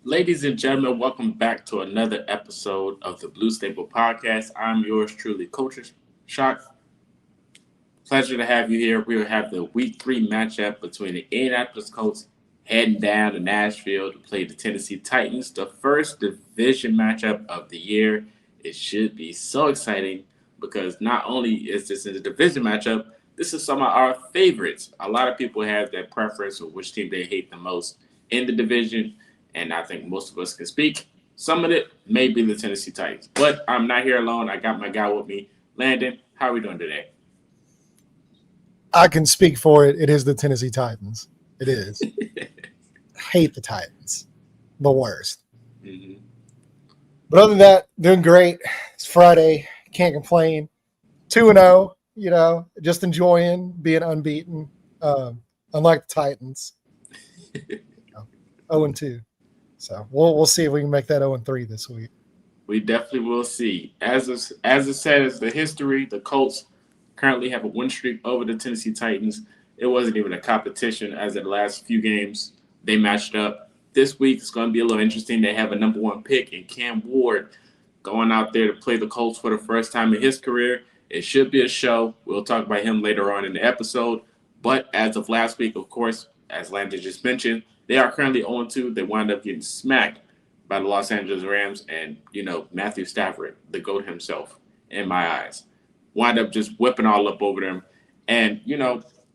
Ladies and gentlemen, welcome back to another episode of the Blue Staple Podcast. I'm yours truly, Coach Shock. Pleasure to have you here. We will have the Week 3 matchup between the Indianapolis Colts heading down to Nashville to play the Tennessee Titans, the first division matchup of the year. It should be so exciting because not only is this in the division matchup, this is some of our favorites. A lot of people have that preference of which team they hate the most in the division, and I think most of us can speak. Some of it may be the Tennessee Titans, but I'm not here alone. I got my guy with me, Landon. How are we doing today? I can speak for it. It is the Tennessee Titans. It is. Hate the Titans. The worst. Mm-hmm. But other than that, doing great. It's Friday. Can't complain. 2-0, just enjoying being unbeaten. Unlike the Titans. 0-2. So we'll see if we can make that 0-3 this week. We definitely will see. As it says, the history, the Colts currently have a win streak over the Tennessee Titans. It wasn't even a competition as in the last few games they matched up. This week it's going to be a little interesting. They have a number one pick in Cam Ward going out there to play the Colts for the first time in his career. It should be a show. We'll talk about him later on in the episode. But as of last week, of course, as Landon just mentioned, they are currently 0-2. They wind up getting smacked by the Los Angeles Rams and, Matthew Stafford, the GOAT himself, in my eyes. Wind up just whipping all up over them. And,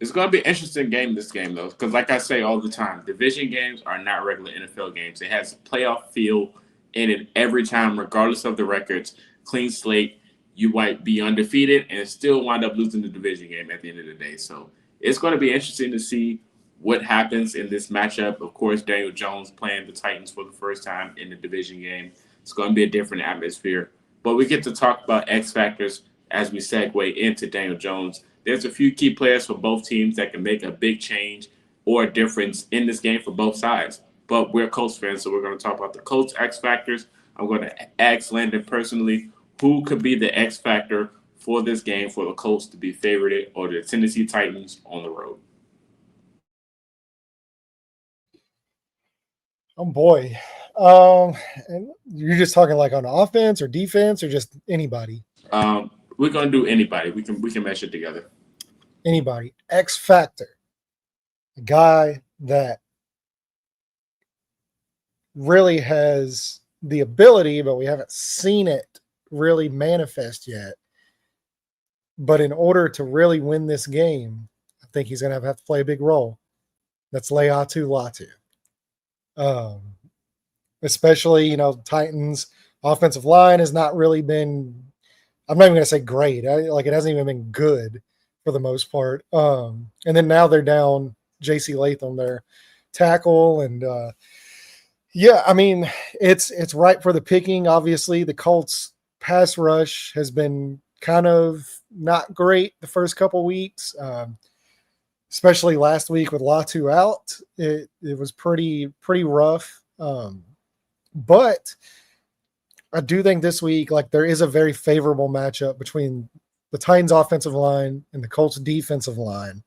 it's going to be an interesting game, this game, though, because like I say all the time, division games are not regular NFL games. It has a playoff feel in it every time, regardless of the records. Clean slate, you might be undefeated and still wind up losing the division game at the end of the day. So it's going to be interesting to see what happens in this matchup. Of course, Daniel Jones playing the Titans for the first time in the division game. It's going to be a different atmosphere. But we get to talk about X factors as we segue into Daniel Jones. There's a few key players for both teams that can make a big change or a difference in this game for both sides. But we're Colts fans, so we're going to talk about the Colts X factors. I'm going to ask Landon personally who could be the X factor for this game for the Colts to be favored or the Tennessee Titans on the road. Oh boy. And you're just talking like on offense or defense or just anybody? We're gonna do anybody. We can mesh it together. Anybody. X factor. A guy that really has the ability, but we haven't seen it really manifest yet. But in order to really win this game, I think he's going to have to play a big role. That's Leatu Latu. Especially, Titans offensive line has not really been, I'm not even going to say great. It hasn't even been good for the most part. And then now they're down J.C. Latham, their tackle. And yeah, I mean, it's right for the picking. Obviously, the Colts pass rush has been kind of not great the first couple weeks. Especially last week with Latu out, it was pretty rough. But I do think this week, there is a very favorable matchup between the Titans offensive line and the Colts defensive line.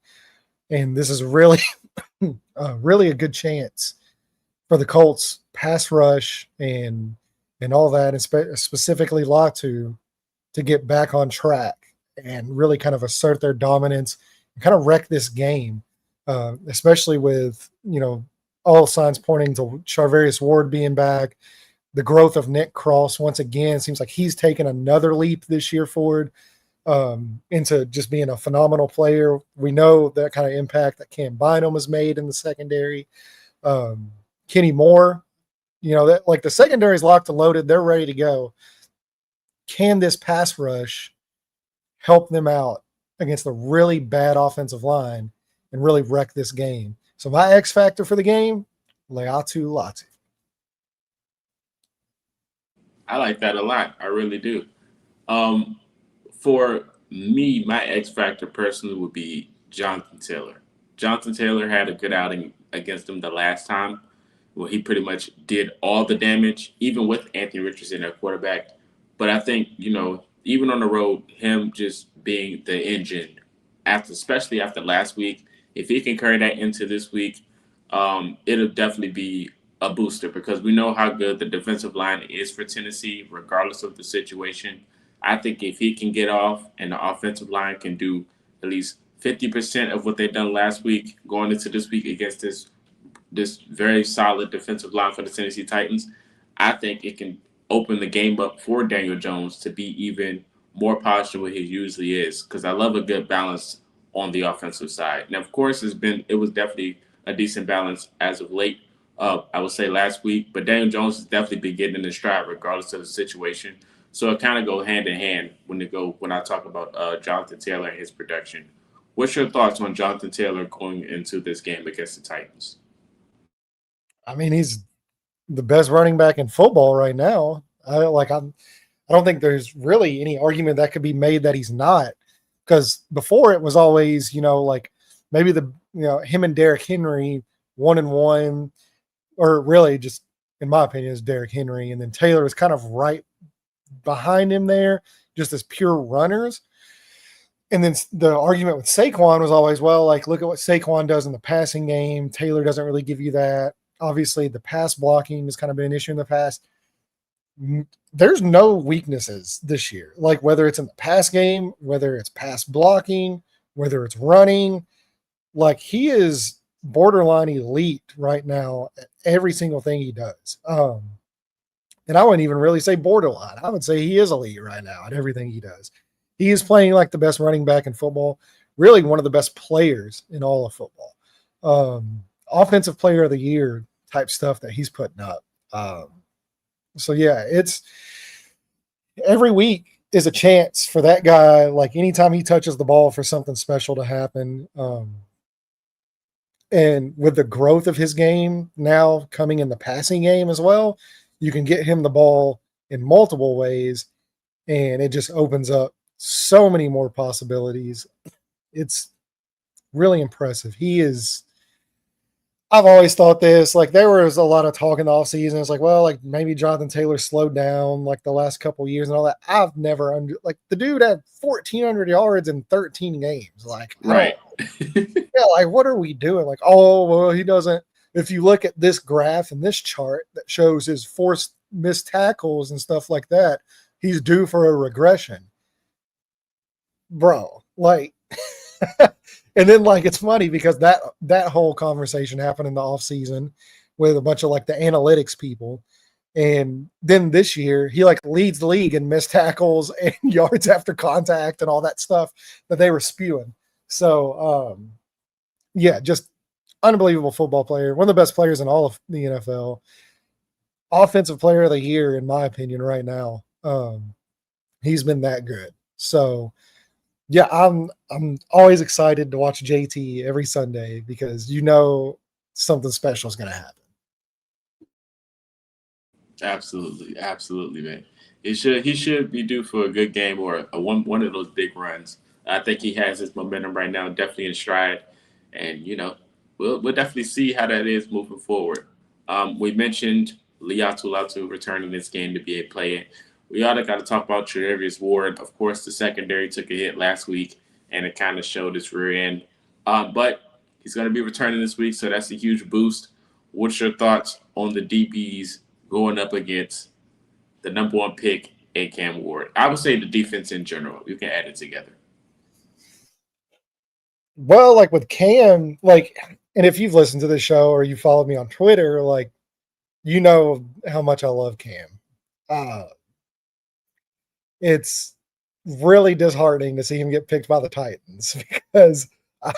And this is really, really a good chance for the Colts pass rush and all that, and specifically Latu to get back on track and really kind of assert their dominance and kind of wreck this game, especially with, all signs pointing to Charvarius Ward being back. The growth of Nick Cross, once again, seems like he's taken another leap this year forward into just being a phenomenal player. We know that kind of impact that Cam Bynum has made in the secondary. Kenny Moore, that the secondary is locked and loaded. They're ready to go. Can this pass rush help them out against a really bad offensive line and really wreck this game? So my X factor for the game, Leatu Latu. I like that a lot. I really do. For me, my X factor personally would be Jonathan Taylor. Jonathan Taylor had a good outing against him the last time, where he pretty much did all the damage, even with Anthony Richardson at quarterback. But I think, even on the road, him just being the engine, especially after last week, if he can carry that into this week, it'll definitely be a booster because we know how good the defensive line is for Tennessee, regardless of the situation. I think if he can get off and the offensive line can do at least 50% of what they've done last week, going into this week against this very solid defensive line for the Tennessee Titans, I think it can open the game up for Daniel Jones to be even more polished than what he usually is. Because I love a good balance on the offensive side. Now, of course, it was definitely a decent balance as of late. I would say last week, but Daniel Jones has definitely been getting in the stride regardless of the situation. So it kind of go hand in hand when I talk about Jonathan Taylor and his production. What's your thoughts on Jonathan Taylor going into this game against the Titans? I mean, he's the best running back in football right now. I don't think there's really any argument that could be made that he's not. Because before it was always, like maybe him and Derrick Henry 1-1, or really just in my opinion is Derrick Henry, and then Taylor was kind of right behind him there, just as pure runners. And then the argument with Saquon was always, well, like, look at what Saquon does in the passing game. Taylor doesn't really give you that. Obviously, the pass blocking has kind of been an issue in the past. There's no weaknesses this year, like whether it's in the pass game, whether it's pass blocking, whether it's running. Like, he is borderline elite right now at every single thing he does. And I wouldn't even really say borderline. I would say he is elite right now at everything he does. He is playing like the best running back in football, really one of the best players in all of football. Offensive player of the year type stuff that he's putting up. So yeah, it's every week is a chance for that guy. Like, anytime he touches the ball, for something special to happen. And with the growth of his game now coming in the passing game as well, you can get him the ball in multiple ways, and it just opens up so many more possibilities. It's really impressive. I've always thought this, like, there was a lot of talk in the offseason. It's like, well, like, maybe Jonathan Taylor slowed down like the last couple of years and all that. I've never like, the dude had 1,400 yards in 13 games. Like, Right. yeah, like, what are we doing? Like, oh, well, he doesn't. If you look at this graph and this chart that shows his forced missed tackles and stuff like that, he's due for a regression. Bro, like, and then, like, it's funny because that whole conversation happened in the offseason with a bunch of like the analytics people. And then this year he like leads the league in missed tackles and yards after contact and all that stuff that they were spewing. So yeah, just unbelievable football player, one of the best players in all of the NFL. Offensive player of the year, in my opinion, right now. He's been that good. So yeah, I'm always excited to watch JT every Sunday because something special is going to happen. Absolutely, man. He should be due for a good game or one of those big runs. I think he has his momentum right now, definitely in stride, and we'll definitely see how that is moving forward. We mentioned Liatu Latu returning this game to be a player. We ought to got to talk about Tre'Davious Ward. Of course, the secondary took a hit last week, and it kind of showed its rear end. But he's going to be returning this week, so that's a huge boost. What's your thoughts on the DBs going up against the number one pick, A. Cam Ward? I would say the defense in general. You can add it together. Well, like with Cam, like, and if you've listened to the show or you followed me on Twitter, like, you know how much I love Cam. It's really disheartening to see him get picked by the Titans because I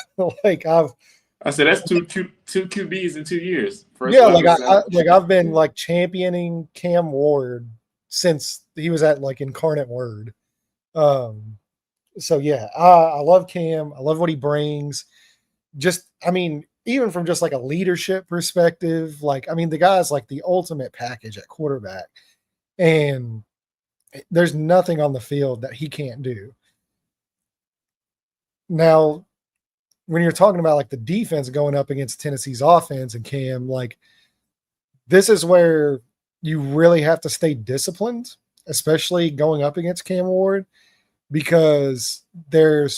said that's two QBs in 2 years. I've been like championing Cam Ward since he was at like Incarnate Word. So yeah, I love Cam. I love what he brings. Even from just like a leadership perspective, like, I mean, the guy's like the ultimate package at quarterback, and there's nothing on the field that he can't do. Now, when you're talking about like the defense going up against Tennessee's offense and Cam, like, this is where you really have to stay disciplined, especially going up against Cam Ward, because the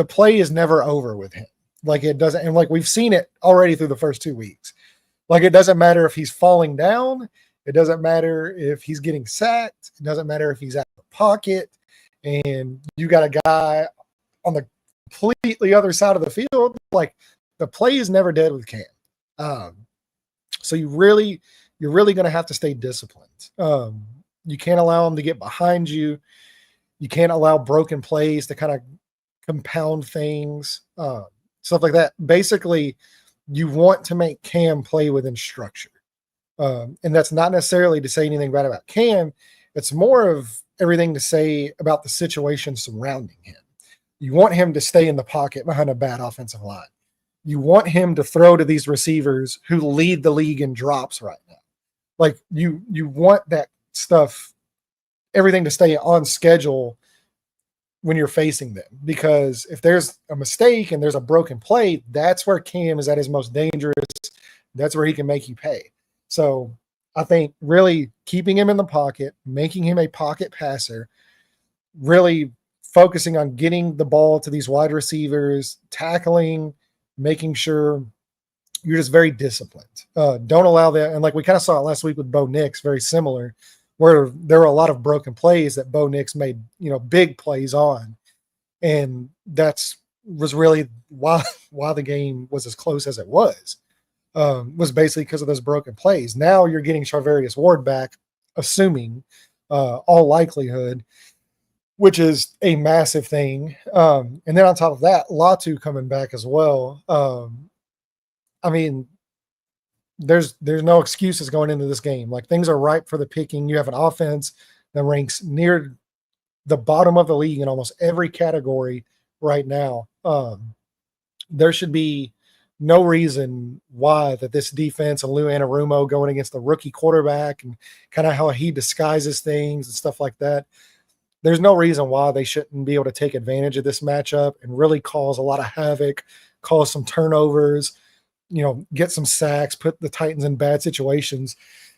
play is never over with him. Like, it doesn't, and like we've seen it already through the first 2 weeks. Like, it doesn't matter if he's falling down. It doesn't matter if he's getting sacked. It doesn't matter if he's out of the pocket. And you got a guy on the completely other side of the field. Like, the play is never dead with Cam. So you're really going to have to stay disciplined. You can't allow him to get behind you. You can't allow broken plays to kind of compound things, stuff like that. Basically, you want to make Cam play within structure. And that's not necessarily to say anything bad about Cam. It's more of everything to say about the situation surrounding him. You want him to stay in the pocket behind a bad offensive line. You want him to throw to these receivers who lead the league in drops right now. Like, you want that stuff, everything to stay on schedule when you're facing them. Because if there's a mistake and there's a broken play, that's where Cam is at his most dangerous. That's where he can make you pay. So I think really keeping him in the pocket, making him a pocket passer, really focusing on getting the ball to these wide receivers, tackling, making sure you're just very disciplined. Don't allow that. And like we kind of saw it last week with Bo Nix, very similar, where there were a lot of broken plays that Bo Nix made, big plays on. And was really why the game was as close as it was basically because of those broken plays. Now you're getting Charvarius Ward back, assuming all likelihood, which is a massive thing. And then on top of that, Latu coming back as well. I mean, there's no excuses going into this game. Like, things are ripe for the picking. You have an offense that ranks near the bottom of the league in almost every category right now. There should be no reason why that this defense and Lou Anarumo going against the rookie quarterback and kind of how he disguises things and stuff like that. There's no reason why they shouldn't be able to take advantage of this matchup and really cause a lot of havoc, cause some turnovers, get some sacks, put the Titans in bad situations.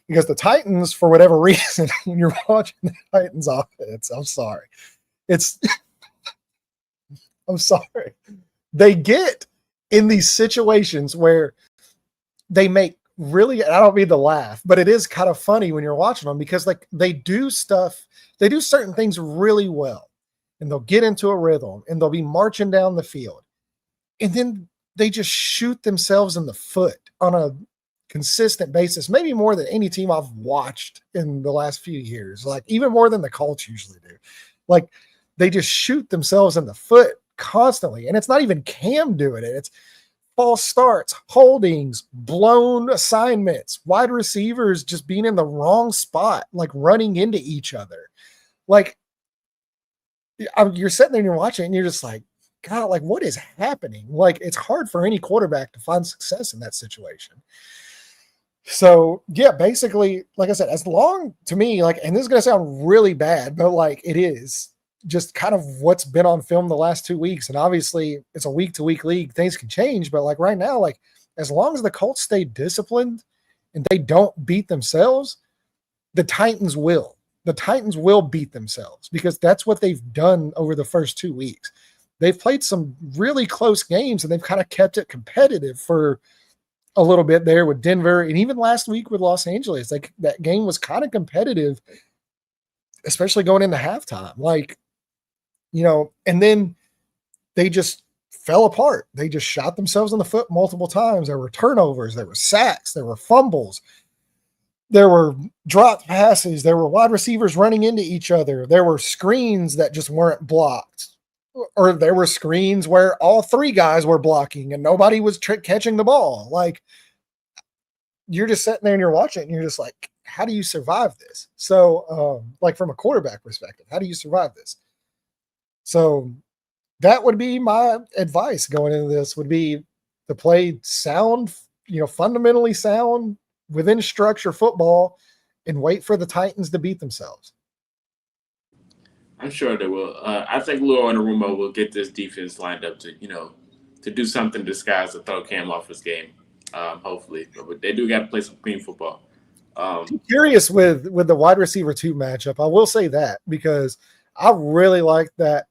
Because the Titans, for whatever reason, when you're watching the Titans offense, I'm sorry. I'm sorry. They get in these situations where they make really, I don't mean to laugh, but it is kind of funny when you're watching them because like they do certain things really well and they'll get into a rhythm and they'll be marching down the field. And then they just shoot themselves in the foot on a consistent basis, maybe more than any team I've watched in the last few years, like even more than the Colts usually do. Like, they just shoot themselves in the foot constantly. And it's not even Cam doing it. It's false starts, holdings, blown assignments, wide receivers just being in the wrong spot, like running into each other. Like, you're sitting there and you're watching and you're just like, God, like, what is happening? Like, it's hard for any quarterback to find success in that situation. So, yeah, basically, like I said, as long to me, like, and this is going to sound really bad, but like it is just kind of what's been on film the last 2 weeks. And obviously it's a week to week league. Things can change, but like right now, like as long as the Colts stay disciplined and they don't beat themselves, the Titans will beat themselves because that's what they've done over the first 2 weeks. They've played some really close games and they've kind of kept it competitive for a little bit there with Denver. And even last week with Los Angeles, like that game was kind of competitive, especially going into halftime. Like, and then they just fell apart. They just shot themselves in the foot multiple times. There were turnovers, there were sacks, there were fumbles, there were dropped passes, there were wide receivers running into each other, there were screens that just weren't blocked, or there were screens where all three guys were blocking and nobody was catching the ball. Like, you're just sitting there and you're watching it and you're just like, how do you survive this? So, like from a quarterback perspective, how do you survive this? So that would be my advice going into this, would be to play sound, fundamentally sound within structure football and wait for the Titans to beat themselves. I'm sure they will. I think Lou Anarumo will get this defense lined up to do something to disguise to throw Cam off his game. Hopefully, but they do got to play some clean football. I'm curious with the wide receiver 2 matchup. I will say that because I really like that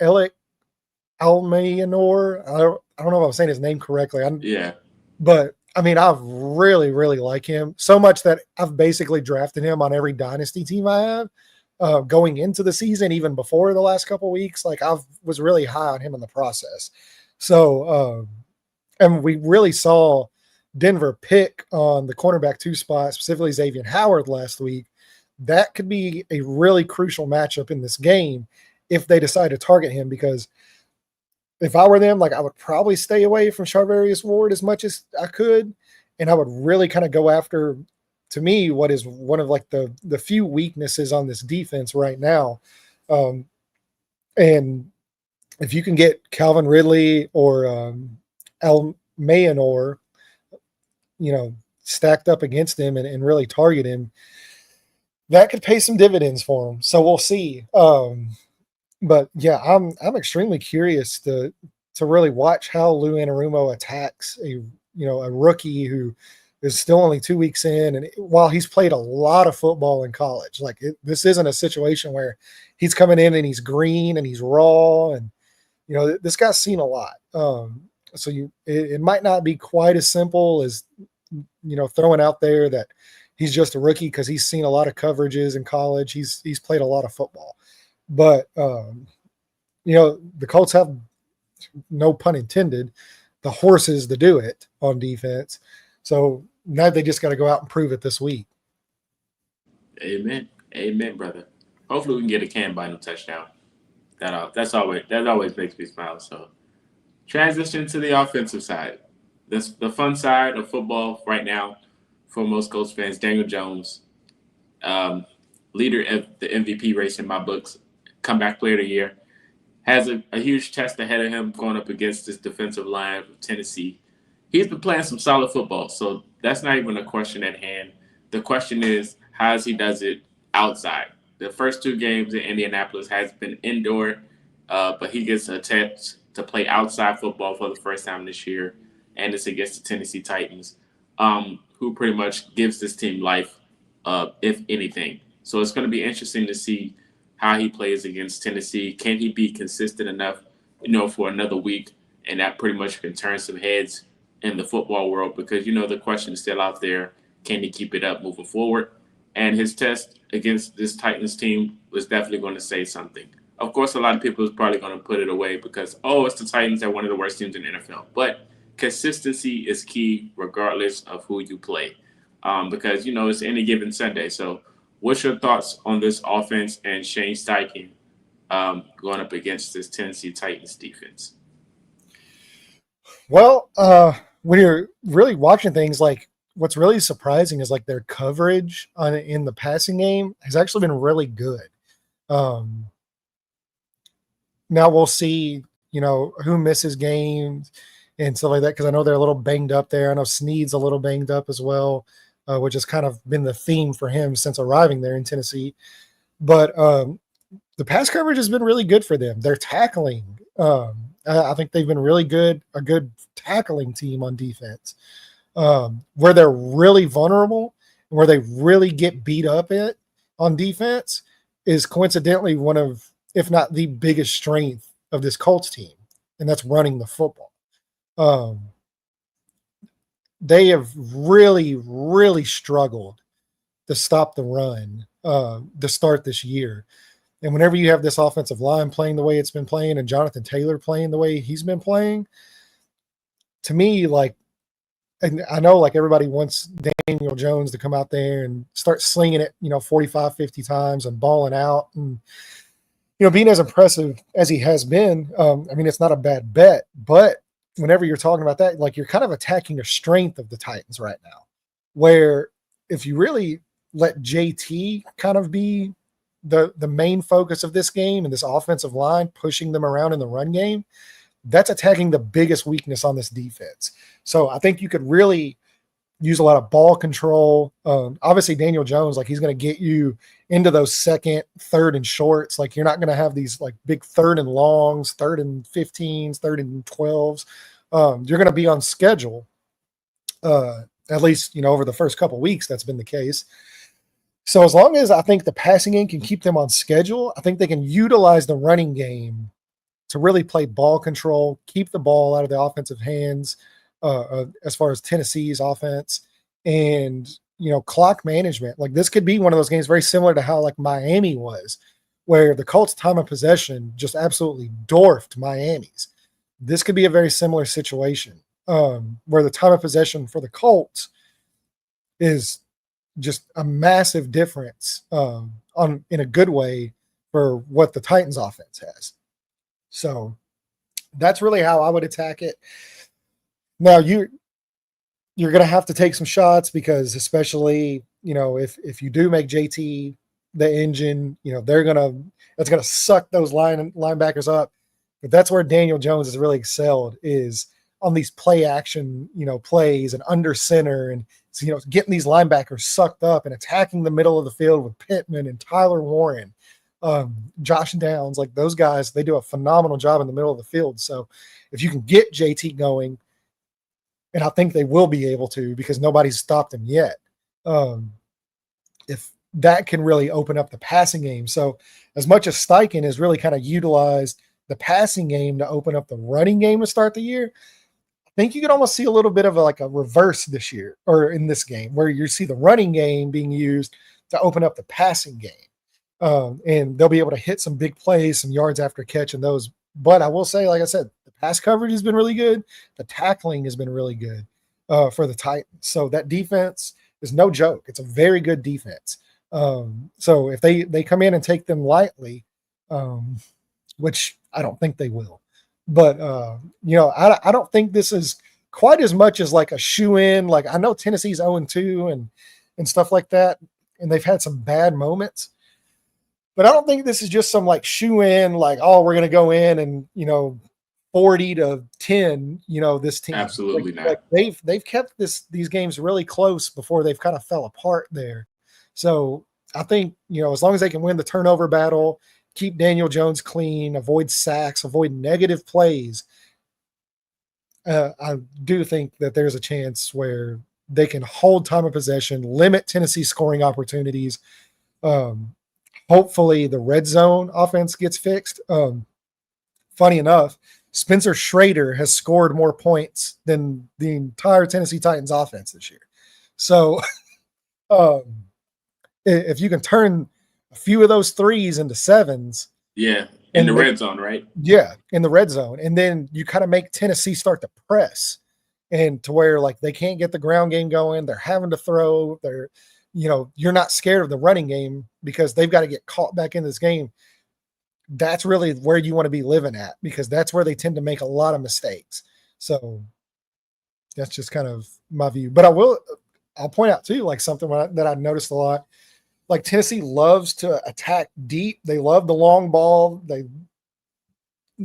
Alec Almayanor. I don't know if I'm saying his name correctly. Yeah. But I mean, I really, really like him so much that I've basically drafted him on every dynasty team I have going into the season, even before the last couple weeks. Like I was really high on him in the process. So, and we really saw Denver pick on the cornerback 2 spot, specifically Xavier Howard last week. That could be a really crucial matchup in this game if they decide to target him, because if I were them, like I would probably stay away from Charvarius Ward as much as I could, and I would really kind of go after, to me, what is one of like the few weaknesses on this defense right now. Um, and if you can get Calvin Ridley or Al Maynor, stacked up against him and really target him, that could pay some dividends for him. So we'll see. But yeah, I'm extremely curious to really watch how Lou Anarumo attacks a rookie who is still only 2 weeks in, and while he's played a lot of football in college, like this isn't a situation where he's coming in and he's green and he's raw, and this guy's seen a lot. So it might not be quite as simple as throwing out there that he's just a rookie, because he's seen a lot of coverages in college. He's played a lot of football. But the Colts have, no pun intended, the horses to do it on defense. So now they just got to go out and prove it this week. Amen, amen, brother. Hopefully we can get a Cam Bynum touchdown. That always makes me smile. So transition to the offensive side. This the fun side of football right now for most Colts fans. Daniel Jones, leader of the MVP race in my books, comeback player of the year, has a huge test ahead of him going up against this defensive line of Tennessee. He's been playing some solid football, so that's not even a question at hand. The question is how he does it outside. The first 2 games in Indianapolis has been indoor, but he gets a test to play outside football for the first time this year, and it's against the Tennessee Titans, who pretty much gives this team life, if anything. So it's going to be interesting to see how he plays against Tennessee. Can he be consistent enough, for another week? And that pretty much can turn some heads in the football world, because, the question is still out there. Can he keep it up moving forward? And his test against this Titans team was definitely going to say something. Of course, a lot of people is probably going to put it away because, it's the Titans. They're one of the worst teams in the NFL. But consistency is key regardless of who you play, because, it's any given Sunday. So what's your thoughts on this offense and Shane Steichen going up against this Tennessee Titans defense? Well, when you're really watching things, like what's really surprising is like their coverage in the passing game has actually been really good. Now we'll see, who misses games and stuff like that, because I know they're a little banged up there. I know Snead's a little banged up as well, which has kind of been the theme for him since arriving there in Tennessee. But the pass coverage has been really good for them. They're tackling. I think they've been really good, a good tackling team on defense. Where they're really vulnerable and where they really get beat up on defense is coincidentally one of, if not the biggest strength of this Colts team, and that's running the football. They have really, really struggled to stop the run to start this year. And whenever you have this offensive line playing the way it's been playing and Jonathan Taylor playing the way he's been playing, to me, and I know everybody wants Daniel Jones to come out there and start slinging it, 45, 50 times and balling out and, being as impressive as he has been. It's not a bad bet, but whenever you're talking about that, you're kind of attacking a strength of the Titans right now, where if you really let JT kind of be the main focus of this game and this offensive line, pushing them around in the run game, that's attacking the biggest weakness on this defense. So I think you could really use a lot of ball control. Obviously, Daniel Jones, he's going to get you into those second, third, and shorts. You're not going to have these big third and longs, third and 15s, third and 12s. You're going to be on schedule. At least, over the first couple of weeks, that's been the case. So as long as I think the passing game can keep them on schedule, I think they can utilize the running game to really play ball control, keep the ball out of the offensive hands, as far as Tennessee's offense and clock management. Like this could be one of those games very similar to how like Miami was, where the Colts' time of possession just absolutely dwarfed Miami's. This could be a very similar situation where the time of possession for the Colts is just a massive difference on in a good way for what the Titans offense has. So that's really how I would attack it. Now you're going to have to take some shots because especially, if you do make JT the engine, that's going to suck those linebackers up. But that's where Daniel Jones has really excelled is on these play action, plays and under center and getting these linebackers sucked up and attacking the middle of the field with Pittman and Tyler Warren, Josh Downs, like those guys, they do a phenomenal job in the middle of the field. So if you can get JT going, and I think they will be able to because nobody's stopped him yet. If that can really open up the passing game. So as much as Steichen has really kind of utilized the passing game to open up the running game to start the year, I think you could almost see a little bit of a reverse this year or in this game where you see the running game being used to open up the passing game. And they'll be able to hit some big plays, some yards after catch and those. But I will say, like I said, the pass coverage has been really good. The tackling has been really good for the Titans. So that defense is no joke. It's a very good defense. So if they come in and take them lightly, which I don't think they will, but I don't think this is quite as much as like a shoe in. Like I know Tennessee's 0-2 and stuff like that, and they've had some bad moments. But I don't think this is just some like shoe in, like, oh, we're going to go in and, 40-10, this team. Absolutely not. Like they've kept these games really close before they've kind of fell apart there. So I think, as long as they can win the turnover battle, keep Daniel Jones clean, avoid sacks, avoid negative plays, I do think that there's a chance where they can hold time of possession, limit Tennessee scoring opportunities. Hopefully the red zone offense gets fixed. Funny enough, Spencer Schrader has scored more points than the entire Tennessee Titans offense this year. So if you can turn a few of those threes into sevens. Yeah, in the red zone, right? Yeah, in the red zone. And then you kind of make Tennessee start to press and to where like they can't get the ground game going. They're having to throw. You're not scared of the running game because they've got to get caught back in this game. That's really where you want to be living at because that's where they tend to make a lot of mistakes. So that's just kind of my view. But I'll point out too, like something that I noticed a lot, like Tennessee loves to attack deep. They love the long ball. They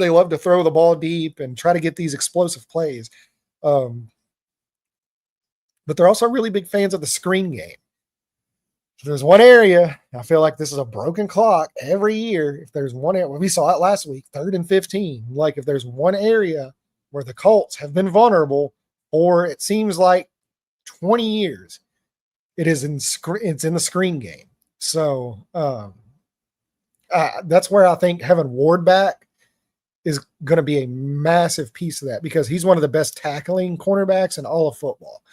love to throw the ball deep and try to get these explosive plays. But they're also really big fans of the screen game. If there's one area, I feel like this is a broken clock every year. If there's one area, we saw it last week, 3rd and 15. Like if there's one area where the Colts have been vulnerable, or it seems like 20 years, it's in the screen game. So that's where I think having Ward back is going to be a massive piece of that because he's one of the best tackling cornerbacks in all of football.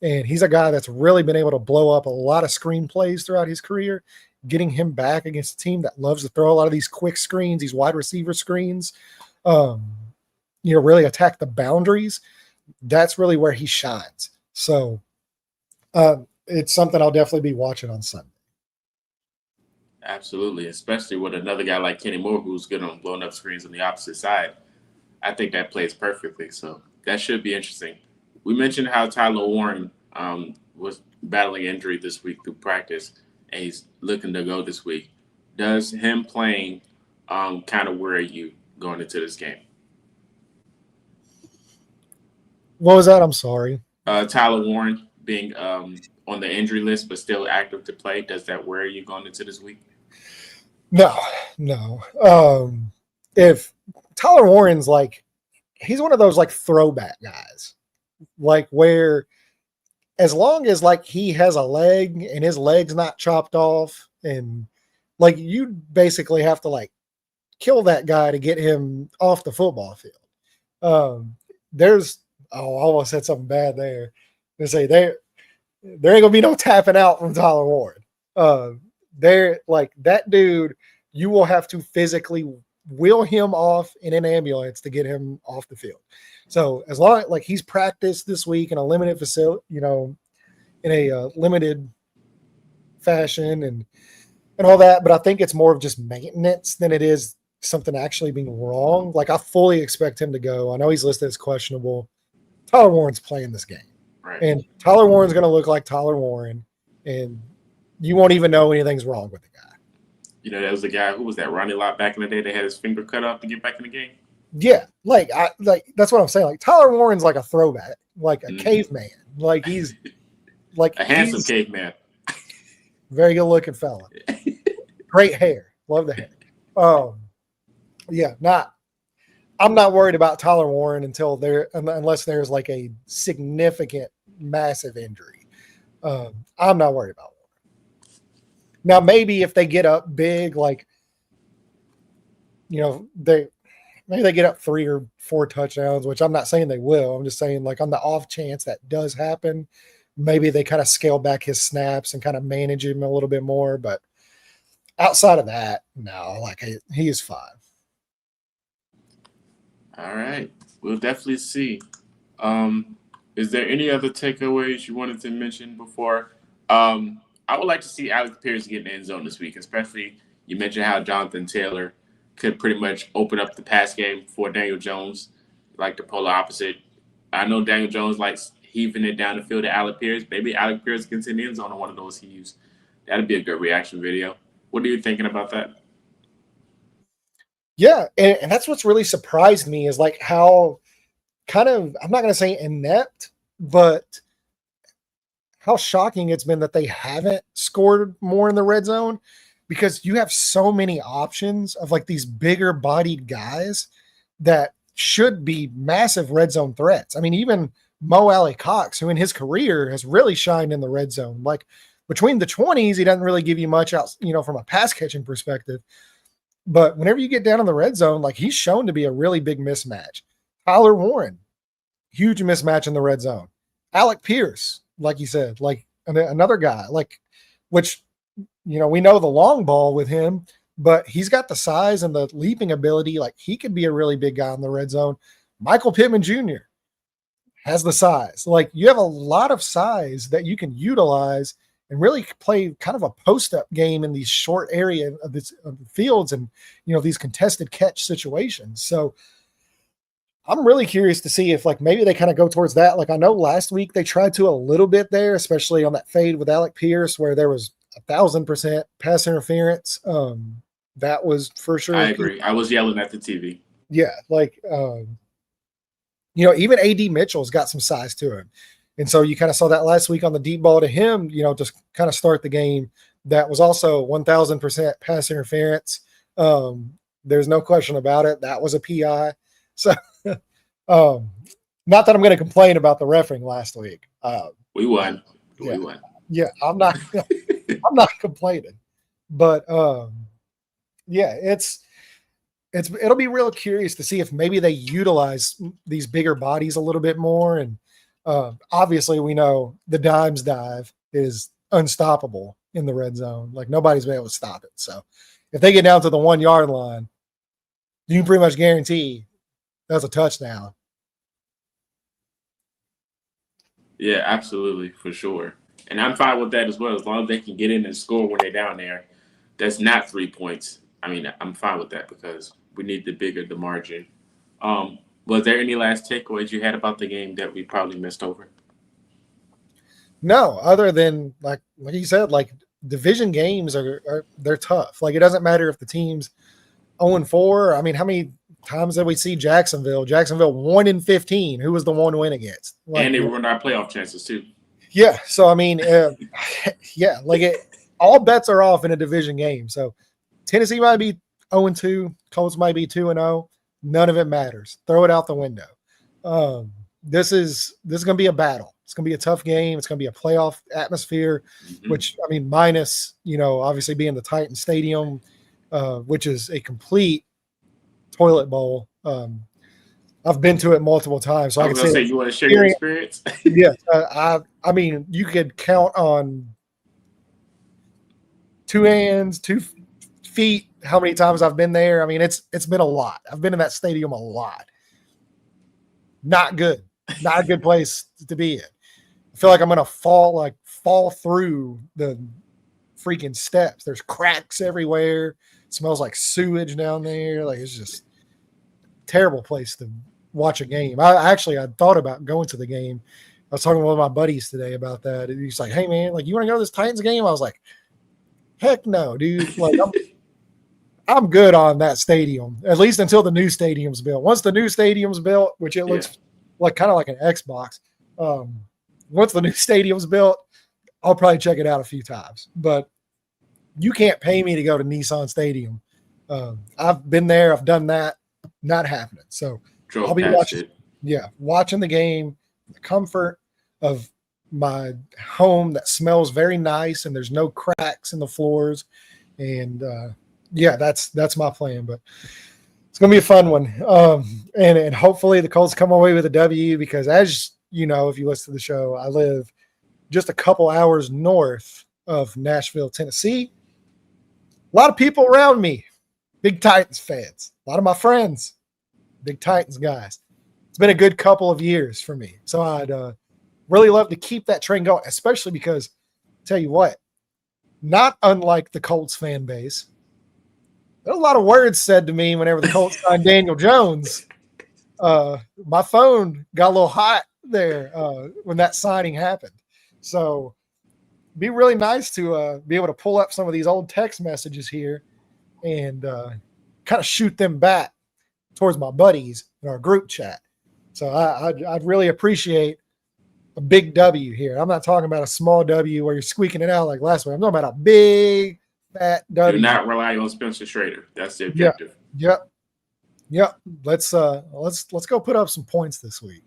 And he's a guy that's really been able to blow up a lot of screen plays throughout his career. Getting him back against a team that loves to throw a lot of these quick screens, these wide receiver screens, really attack the boundaries. That's really where he shines. So it's something I'll definitely be watching on Sunday. Absolutely, especially with another guy like Kenny Moore who's good on blowing up screens on the opposite side. I think that plays perfectly. So that should be interesting. We mentioned how Tyler Warren was battling injury this week through practice, and he's looking to go this week. Does him playing kind of worry you going into this game? What was that? I'm sorry. Tyler Warren being on the injury list but still active to play. Does that worry you going into this week? No. If Tyler Warren's he's one of those throwback guys. Like where as long as he has a leg and his leg's not chopped off and you basically have to kill that guy to get him off the football field. There's I almost said something bad there. They say there ain't gonna be no tapping out from Tyler Warren. They're like that dude. You will have to physically wheel him off in an ambulance to get him off the field. So as long like he's practiced this week in a limited facility, in a limited fashion and all that, but I think it's more of just maintenance than it is something actually being wrong. Like I fully expect him to go. I know he's listed as questionable. Tyler Warren's playing this game. Right. And Tyler Warren's going to look like Tyler Warren, and you won't even know anything's wrong with the guy. That was the guy who was that Ronnie Lott back in the day that had his finger cut off to get back in the game. Yeah, like that's what I'm saying. Like Tyler Warren's like a throwback, like a caveman. Like he's like a handsome caveman. Very good looking fella. Great hair. Love the hair. Yeah, I'm not worried about Tyler Warren unless there's like a significant, massive injury. I'm not worried about Warren. Now, maybe if they get up big, like, maybe they get up 3 or 4 touchdowns, which I'm not saying they will. I'm just saying, like, on the off chance that does happen, maybe they kind of scale back his snaps and kind of manage him a little bit more. But outside of that, no, like he is fine. All right. We'll definitely see. Is there any other takeaways you wanted to mention before? I would like to see Alex Pierce get in the end zone this week, especially you mentioned how Jonathan Taylor could pretty much open up the pass game for Daniel Jones, like the polar opposite. I know Daniel Jones likes heaving it down the field to Alex Pierce. Maybe Alex Pierce gets in the end zone on one of those heaves. That'd be a good reaction video. What are you thinking about that? Yeah, and that's what's really surprised me is like how kind of, I'm not going to say inept, but how shocking it's been that they haven't scored more in the red zone, because you have so many options of like these bigger bodied guys that should be massive red zone threats. I mean, even Mo Alley Cox, who in his career has really shined in the red zone, like between the 20s, he doesn't really give you much out, from a pass catching perspective. But whenever you get down in the red zone, like he's shown to be a really big mismatch. Tyler Warren, huge mismatch in the red zone. Alec Pierce, like you said, like another guy, like, which, we know the long ball with him, but he's got the size and the leaping ability. Like he could be a really big guy in the red zone. Michael Pittman Jr. has the size. Like you have a lot of size that you can utilize and really play kind of a post-up game in these short area of the fields and, these contested catch situations. So I'm really curious to see if like maybe they kind of go towards that. Like I know last week they tried to a little bit there, especially on that fade with Alec Pierce, where there was 1,000% pass interference. That was for sure. I agree. I was yelling at the TV. Yeah. Like, even AD Mitchell's got some size to him. And so you kind of saw that last week on the deep ball to him, just kind of start the game. That was also 1,000% pass interference. There's no question about it. That was a PI. So, not that I'm going to complain about the reffing last week. We won. Yeah. We won. Yeah, I'm not complaining. But it'll be real curious to see if maybe they utilize these bigger bodies a little bit more. And obviously we know the dimes dive is unstoppable in the red zone. Like nobody's been able to stop it. So if they get down to the 1 yard line, you can pretty much guarantee that's a touchdown. Yeah, absolutely, for sure. And I'm fine with that as well, as long as they can get in and score when they're down there. That's not 3 points. I mean, I'm fine with that because we need the margin. Was there any last takeaways you had about the game that we probably missed over? No, other than like you said, like division games they're tough. Like it doesn't matter if the team's 0-4. I mean, how many times did we see Jacksonville 1-15? Who was the one win against? Like, and they ruined our playoff chances too. Yeah. So I mean, yeah, like all bets are off in a division game. So Tennessee might be 0-2, Colts might be 2-0. None of it matters. Throw it out the window. This is going to be a battle. It's going to be a tough game. It's going to be a playoff atmosphere, which I mean, minus obviously being the Titan Stadium, which is a complete toilet bowl. I've been to it multiple times, so I I was can gonna say say, that you want to share your experience. experience? Yes, I mean, you could count on two hands, 2 feet, how many times I've been there. I mean, it's been a lot. I've been in that stadium a lot. Not good. Not a good place to be in. I feel like I'm gonna fall through the freaking steps. There's cracks everywhere. It smells like sewage down there. Like it's just a terrible place to watch a game. I thought about going to the game. I was talking with one of my buddies today about that. And he's like, "Hey man, like you want to go to this Titans game?" I was like, "Heck no, dude! Like I'm good on that stadium, at least until the new stadium's built. Once the new stadium's built, which it Yeah. looks like kind of like an Xbox, once the new stadium's built, I'll probably check it out a few times. But you can't pay me to go to Nissan Stadium. I've been there, I've done that, not happening. So I'll Drove be past watching, it. yeah, watching the game, the comfort of my home that smells very nice and there's no cracks in the floors. And yeah, that's my plan. But it's gonna be a fun one. And hopefully the Colts come away with a W because as you know, if you listen to the show, I live just a couple hours north of Nashville, Tennessee. A lot of people around me, big Titans fans. A lot of my friends, big Titans guys. It's been a good couple of years for me. So I'd really love to keep that train going, especially because, tell you what, not unlike the Colts fan base, there were a lot of words said to me whenever the Colts signed Daniel Jones. My phone got a little hot there when that signing happened. So it'd be really nice to be able to pull up some of these old text messages here and kind of shoot them back towards my buddies in our group chat. So I'd really appreciate a big W here. I'm not talking about a small W where you're squeaking it out like last week. I'm talking about a big fat W. Do not rely on Spencer Schrader. That's the Yeah. objective. Yep. Let's go put up some points this week.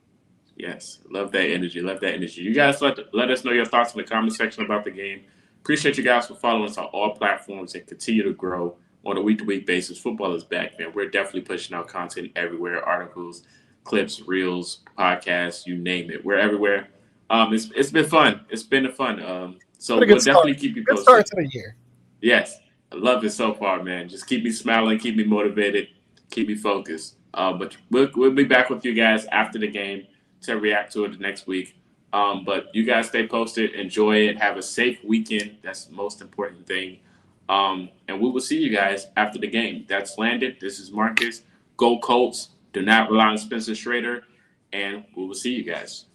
Yes, love that energy. Love that energy. You guys let us know your thoughts in the comment section about the game. Appreciate you guys for following us on all platforms and continue to grow on a week-to-week basis. Football is back, man. We're definitely pushing out content everywhere: articles, clips, reels, podcasts, you name it. We're everywhere. It's been fun. It's been a fun. So Been a good we'll start. definitely keep you Good posted. start to the year. Yes, I love it so far, man. Just keep me smiling, keep me motivated, keep me focused. But we'll be back with you guys after the game to react to it the next week. But you guys stay posted, enjoy it, have a safe weekend. That's the most important thing. And we will see you guys after the game. That's Landon. This is Marcus. Go Colts. Do not rely on Spencer Schrader. And we will see you guys.